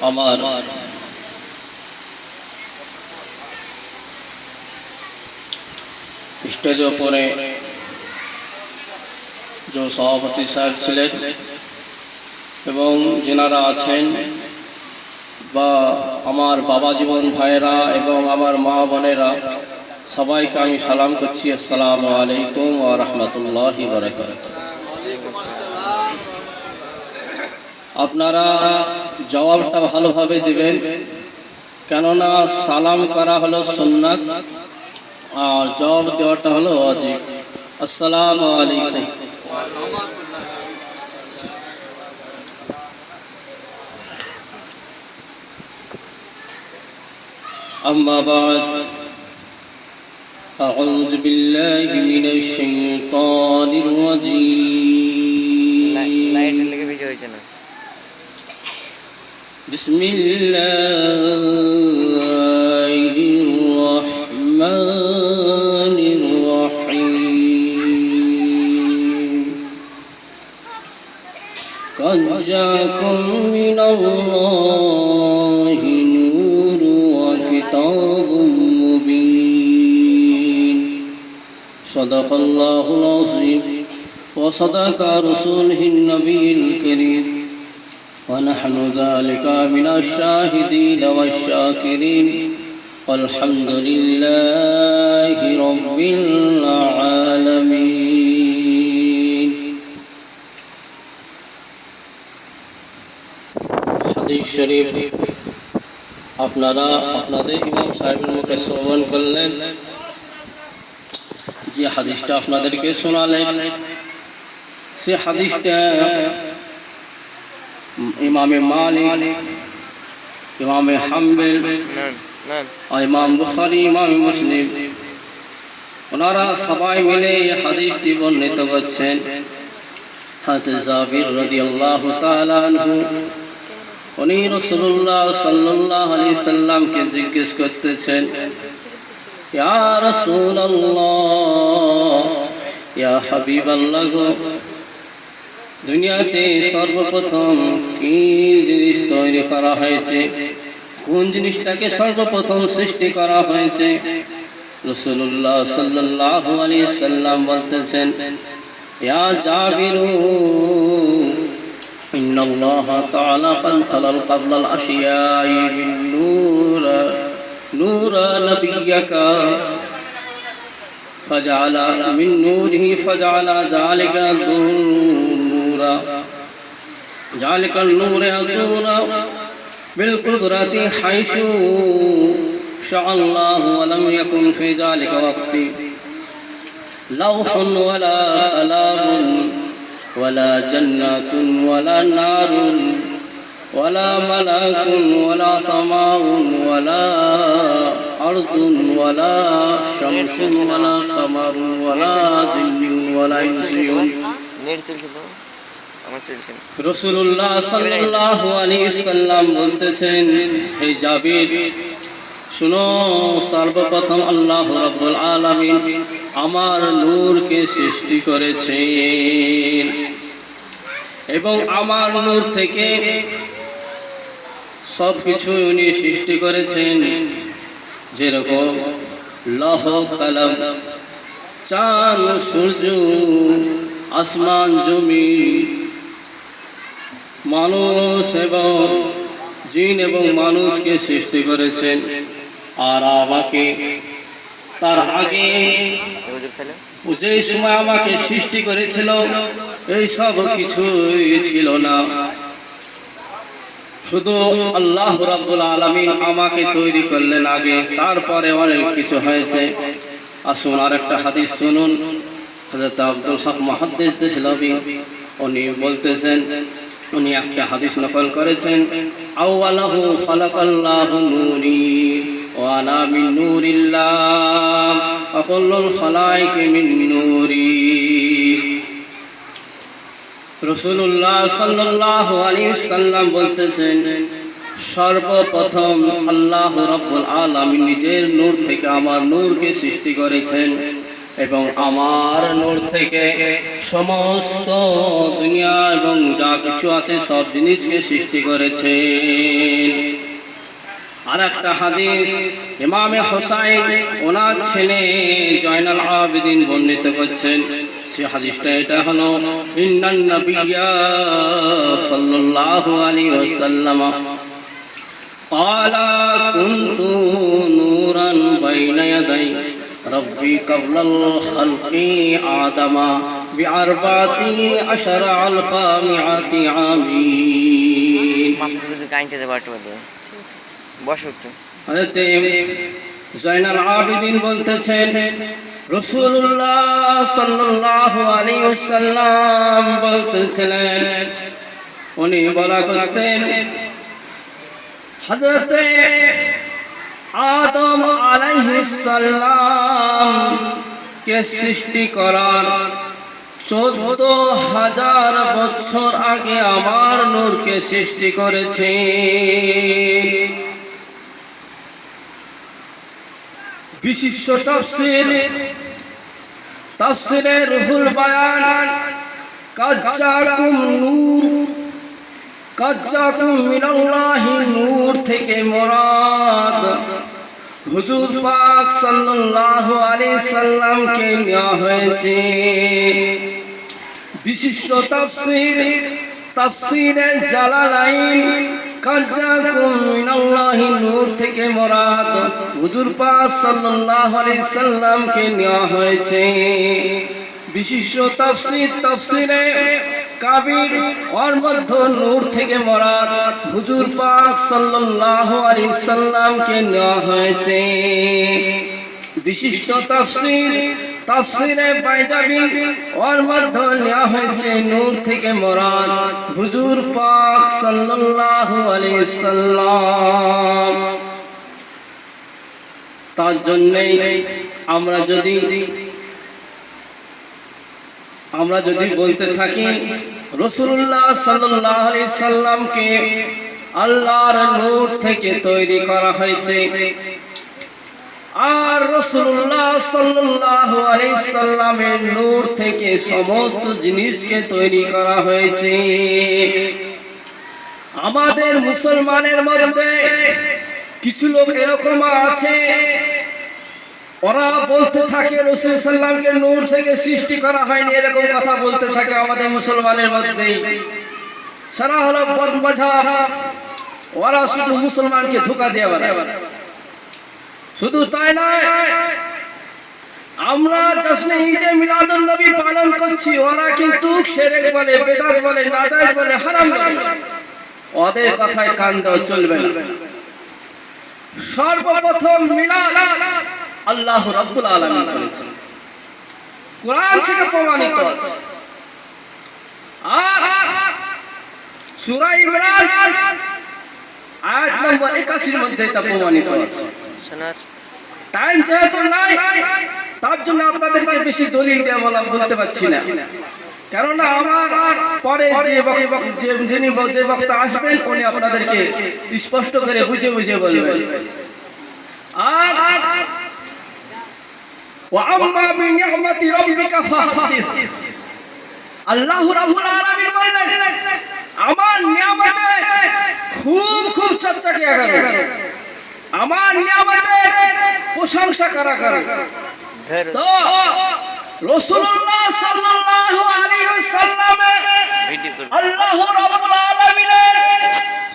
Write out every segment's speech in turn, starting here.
আমার স্টেজের উপরে যে সভাপতি সাহেব ছিলেন এবং যেনারা আছেন বা আমার বাবা জীবন ভাইয়েরা এবং আমার মা বোনেরা সবাইকে আমি সালাম করছি। আসসালামু আলাইকুম ওয়া রাহমাতুল্লাহি ওয়া বারাকাতুহু। আপনারা জবাবটা ভালোভাবে দিবেন, কেননা সালাম করা হলো সুন্নাত আর জবাব দেওয়াটা হলো ওয়াজিব। আসসালামু আলাইকুম। أما بعد أعوذ بالله من الشيطان الرجيم بسم الله الرحمن الرحيم قد جاءكم من الله نور وكتاب مبين صدق الله العظيم وصدق رسوله النبي الكريم ونحن ذلك من الشاهدين والشاكرين والحمد لله رب العالمين। হাদিস শরীফ আপনারা আপনাদের ইমাম সাহেবের মুখে শ্রবণ করলেন, যে হাদিসটা আপনাদেরকে শোনালেন সে হাদিসটা ইমামে মালিক, ইমামে হাম্বল, ইমাম বুখারী, ইমাম মুসলিম ওনারা সবাই মিলে এই হাদিসটি বর্ণিত করছেন। হযরত জাবির রাদিয়াল্লাহু তাআলা আনহু উনি রাসূলুল্লাহ সাল্লাল্লাহু আলাইহি সাল্লামকে জিজ্ঞেস করতেছেন, ইয়া রাসূলুল্লাহ, ইয়া হাবিবাল্লাহ গো, দুনিয়াতে সর্বপ্রথম কি জিনিস তৈরি করা হয়েছে, কোন জিনিসটাকে সর্বপ্রথম সৃষ্টি করা হয়েছে? রাসূলুল্লাহ সাল্লাল্লাহু আলাইহি সাল্লাম বলতেছেন, ইয়া জাবিরু ইন্নাল্লাহা তাআলা খালাল ক্বাবলাল আশিয়াই নূরা নবিয়্যিকা ফাজআলা মিন নূরিহি ফাজআলা যালিকা ذلك النور يكون بالقدرة حيث شاء الله ولم يكن في ذلك وقت لوح ولا قلم ولا جنة ولا نار ولا ملك ولا سماء ولا أرض ولا شمس ولا قمر ولا ظل ولا إنس। রাসূলুল্লাহ সাল্লাল্লাহু আলাইহি সাল্লাম বলতেছেন, হে জাবির শুনো, সর্বপ্রথম আল্লাহ রাব্বুল আলামিন আমার নূরকে সৃষ্টি করেছেন এবং আমার নূর থেকে সব কিছু উনি সৃষ্টি করেছেন, যেরকম লৌহ কলম, চাঁদ সূর্য, আসমান জমিন, মানুষ এবং জিন এবং মানুষকে সৃষ্টি করেছেন। আর আমাকে তার আগে যে সময় আমাকে সৃষ্টি করেছিল এই সব কিছুই ছিল না, শুধু আল্লাহ রাব্বুল আলামিন আমাকে তৈরি করলেন আগে, তারপরে অনেক কিছু হয়েছে। আসুন আর একটা হাদিস শুনুন। হযরত আব্দুল হক মুহাদ্দিস দেশলাভী উনি বলতেছেন, উনি একটা হাদিস নকল করেছেন, আউয়ালাহু খালাকাল্লাহু নূরি ওয়া আনা মিন নূরিল্লাহ ওয়া কুল্লুল খালাইকি মিন নূরি। রাসূলুল্লাহ সাল্লাল্লাহু আলাইহি সাল্লাম বলতেছেন, সর্বপ্রথম আল্লাহ রাব্বুল আলামিন নিজের নূর থেকে আমার নূরকে সৃষ্টি করেছেন এবং আমার নূর থেকে সমস্ত দুনিয়া এবং যা কিছু আছে সব জিনিসকে সৃষ্টি করেছেন। আর একটা হাদিস ইমামে হোসাইন ওনার ছেলে জয়নাল আবেদিন বর্ণিত করছেন। সে হাদিসটা এটা হলো, ইন্নান নাবিয়্যা সাল্লাল্লাহু আলাইহি ওয়াসাল্লাম قال كنت نورا بين يدي ربي قبل الخلق آدم ب14,000 عام। হযরত জয়নাল আবেদিন বলতেছেন, রাসূলুল্লাহ সাল্লাল্লাহু আলাইহি ওয়াসাল্লাম বলতেছিলেন, উনি বলা করতেন, হযরত আদম আলাইহিস সালাম কে সৃষ্টি করার 14,000 বছর আগে আমার নূরকে সৃষ্টি করেছে। বিশিষ্ট তাফসীরে রুহুল বায়ান কাজ্জাকুম নূর, কাজ্জাকুম মিনাল্লাহি নূর থেকে মুরাদ হুজুর পাক সাল্লাল্লাহু আলাইহি সাল্লামকে নেওয়া হয়েছে। বিশিষ্ট তাফসীরে জালালাইন কাজ্জাকুম মিনাল্লাহি নূর থেকে মুরাদ হুজুর পাক সাল্লাল্লাহু আলাইহি সাল্লামকে নেওয়া হয়েছে। বিশিষ্ট তাফসীরে কাবির ওর মধ্যে নূর থেকে মুরাদ হুজুর পাক সাল্লাল্লাহু আলাইহি সাল্লামকে নেওয়া হয়েছে। বিশিষ্ট তাফসীরে বাইজাবি ওর মধ্যে নেওয়া হয়েছে নূর থেকে মুরাদ হুজুর পাক সাল্লাল্লাহু আলাইহি সাল্লাম। তার জন্যই আমরা যদি বলতে থাকি রাসূলুল্লাহ সাল্লাল্লাহু আলাইহি সাল্লামকে আল্লাহর নূর থেকে তৈরি করা হয়েছে, আর রাসূলুল্লাহ সাল্লাল্লাহু আলাইহি সাল্লামের নূর থেকে সমস্ত জিনিসকে তৈরি করা হয়েছে। আমাদের মুসলমানের মধ্যে কিছু লোক এরকম আছে, ওরা বলতে থাকে রাসূল সাল্লামকে নূর থেকে সৃষ্টি করা হয়নি, এরকম কথা বলতে থাকে আমাদের মুসলমানের মধ্যে। সারা হলো বদমাযহাব, ওরা শুধু মুসলমানকে ধোঁকা দিয়ে বেড়ায়। শুধু তাই নয়, আমরা জশ্নে ঈদে মিলাদুন নবী পালন করছি, ওরা কিন্তু শিরক বলে, বিদআত বলে, নাজায়েজ বলে, হারাম বলে। ওদের কথায় কান দেওয়া চলবে না। সর্বপ্রথম মিলাদ আল্লাহ রাব্বুল আলামিন করেছেন, কোরআন থেকে প্রমাণিত আছে। আর সূরা ইমরান আয়াত নম্বর 81 এর মধ্যে এটা প্রমাণিত আছে। টাইম যেহেতু নাই, তার জন্য আপনাদেরকে বেশি দলিল দিয়ে বলতে পারছি না, কেননা আমার পরে যিনি বক্তা আসবেন উনি আপনাদেরকে স্পষ্ট করে বুঝে বলবেন। আর ওয়াম্মা বিনি'মাতি রাব্বিকা ফাহাদ্দিস, আল্লাহ রাব্বুল আলামিন বললেন আমার নিয়ামতের খুব চর্চা কিয়া করো, আমার নিয়ামতের প্রশংসা করা করো। তো রাসূলুল্লাহ সাল্লাল্লাহু আলাইহি ওয়াসাল্লামের আল্লাহ রাব্বুল আলামিনের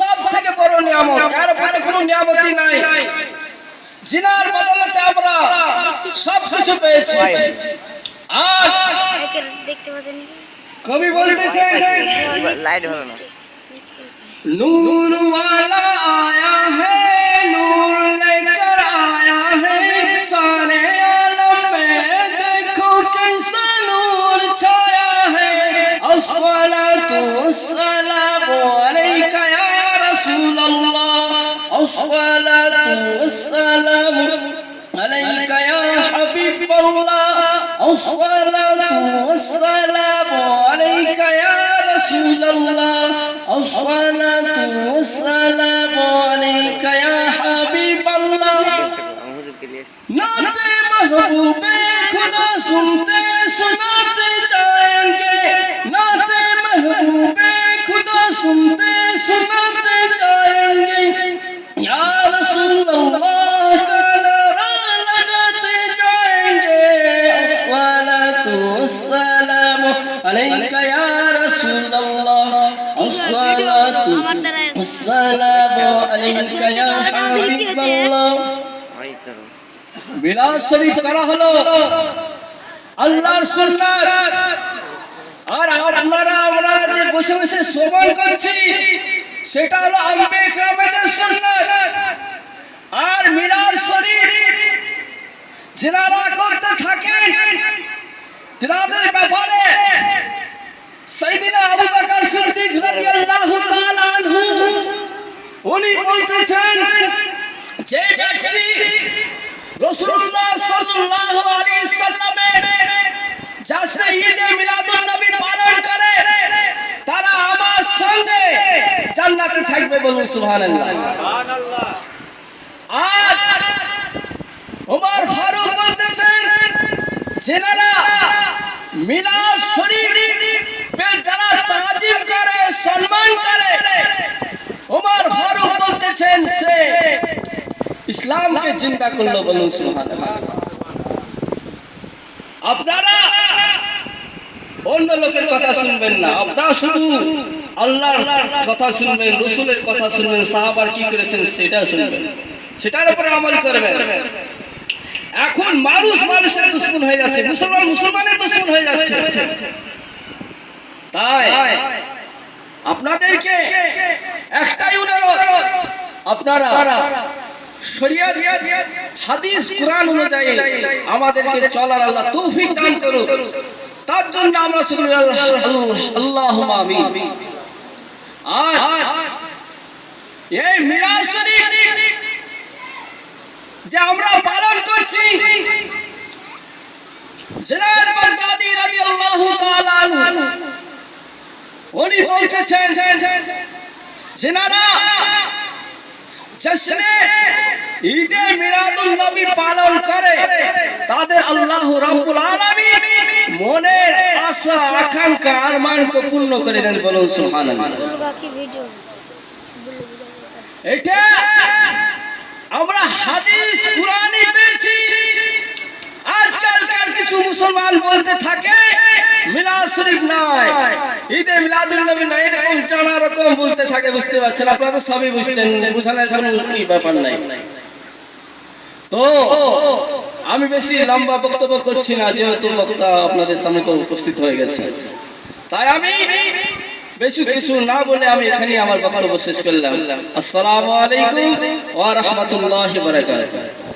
সবথেকে বড় নিয়ামত, এর উপরে কোনো নিয়ামতই নাই, জিনার বদলতে আমরা সব কিছু পেয়েছি। আর দেখতে পাচ্ছেন কবি বলতেছেন লাইট হলো না, नूर वाला आया है, नूर लेकर आया है, सारे आलम में देखो कैसा नूर छाया है। अस्सलातु वस्सलामु अलैका या रसूल अल्लाह, अस्सलातु वस्सलामु अलैका या हबीब अल्लाह, अस्सलातु वस्सलामु अलैका या रसूल अल्लाह, अस्सलातु वस्सलामु अलैका या हबीब अल्लाह। नाते महबूबे खुदा सुनते सुनाते जाएंगे नाते महबूबे खुदा सुनते सुनाते जाएंगे या रसूल अल्लाह का नारा लगाते जाएंगे अस्सलातु वस्सलामु अलैका या रसूल अल्लाह अस्सलातु वस्सलामु अलैका या हबीब अल्लाह मिलाद शरीफ करा হলো আল্লাহর সুন্নাত আর আমরা যে বসে বসে শ্রবণ করছি সেটা হলো আম্বে কিরামের সুন্নাত আর মিলাদ শরীফ যারা করতে থাকেন তাদের ব্যাপারে সাইয়েদনা আবু বকর সিদ্দিক রাদিয়াল্লাহু তাআলা আনহু উনি বলতেছেন যে ব্যক্তি রাসূলুল্লাহ সাল্লাল্লাহু আলাইহি সাল্লামের জশ্নে ঈদে মিলাদুন নবী পালন করে তারা আমার সঙ্গে জান্নাতে থাকবে বলুন সুবহানাল্লাহ সুবহানাল্লাহ আর ওমর ফারুক বলতেছেন যারা মিলাদ শরীফ পে যারা তাজিম করে সম্মান করে ওমর ফারুক বলতেছেন সে ইসলামকে জিন্দা করলো বলুন সুবহানাল্লাহ আপনারা অন্য লোকের কথা শুনবেন না আপনারা শুধু আল্লাহর কথা শুনবেন রাসূলের কথা শুনবেন সাহাবার কি করেছেন সেটা শুনবেন সেটার উপরে আমল করবেন এখন মানুষ মানুষের দুশমন হয়ে যাচ্ছে মুসলমান মুসলমানের দুশমন হয়ে যাচ্ছে তাই আপনাদেরকে একটাই অনুরোধ আপনারা শরীয়ত হাদিস কুরআন অনুযায়ী আমাদেরকে চলার আল্লাহ তৌফিক দান করুন তার জন্য আমরা শুকরিয়া আল্লাহুম্মা আমিন আর এই মিলাদ শরীফ যে আমরা পালন করছি জনাব বাগদাদি রাদিয়াল্লাহু তাআলা আনহু উনি বলতেছেন যারা জশ্নে ঈদে মিলাদুন নবী পালন করে তাদের আল্লাহ রাব্বুল আলামিন মনের আশা আকাঙ্ক্ষা আরমানকে পূর্ণ করে দেন বলুন সুবহানাল্লাহ এটা আমরা হাদিস কুরআনে পেয়েছি আজকালকার কিছু মুসলমান বলতে থাকে মিলাদ শরীফ নাই ঈদে মিলাদুন নবী নাই এরকম নানা রকম বলতে থাকে বুঝতে পারছেন আপনারা তো সবই বুঝছেন বুঝানোর কোনো ব্যাপার নাই তো আমি বেশি লম্বা বক্তব্য করছি না যেহেতু বক্তা আপনাদের সামনে উপস্থিত হয়ে গেছে তাই আমি বেশি কিছু না বলে আমি এখানে আমার বক্তব্য শেষ করলাম আসসালামু আলাইকুম ওয়া রাহমাতুল্লাহি ওয়া বারাকাতুহু